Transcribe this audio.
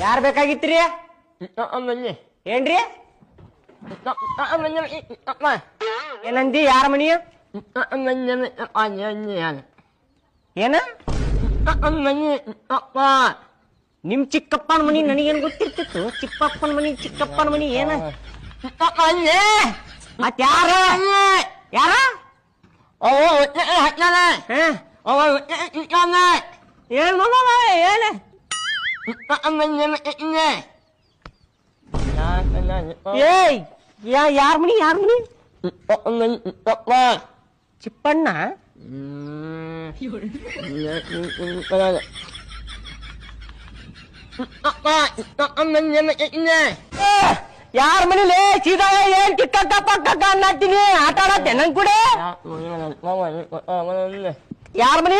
ಯಾರ್ ಬೇಕಾಗಿತ್ರಿ? ಏನ್ರಿ? ಏನಂದಿ? ಯಾರ ಮನಿ? ಏನ? ನಿಮ್ ಚಿಕ್ಕಪ್ಪನ ಮನಿ ನನಗೇನ್ ಗೊತ್ತಿರ್ತಿತ್ತು? ಚಿಕ್ಕಪ್ಪನ ಮನಿ ಚಿಕ್ಕಪ್ಪನ ಮನಿ ಏನ? ಮತ್ ಯಾರ? ಯಾರ? ಏನ್ ಮಗ ಏನ? ಏಯ್ ಯಾರ ಮನಿ? ಯಾರ ಮನಿ? ಚಿಪ್ಪಣ್ಣ? ಯಾರ ಮನಿಲೇ? ಸೀದಾ ಏನ್ ಚಿಕ್ಕಕ್ಕ ಪಕ್ಕಕ್ಕ ಅನ್ನತ್ತೀನಿ. ಆಟ ಆಡತ್ತೆ ನನ್ ಕೂಡ. ಯಾರ ಮನಿ?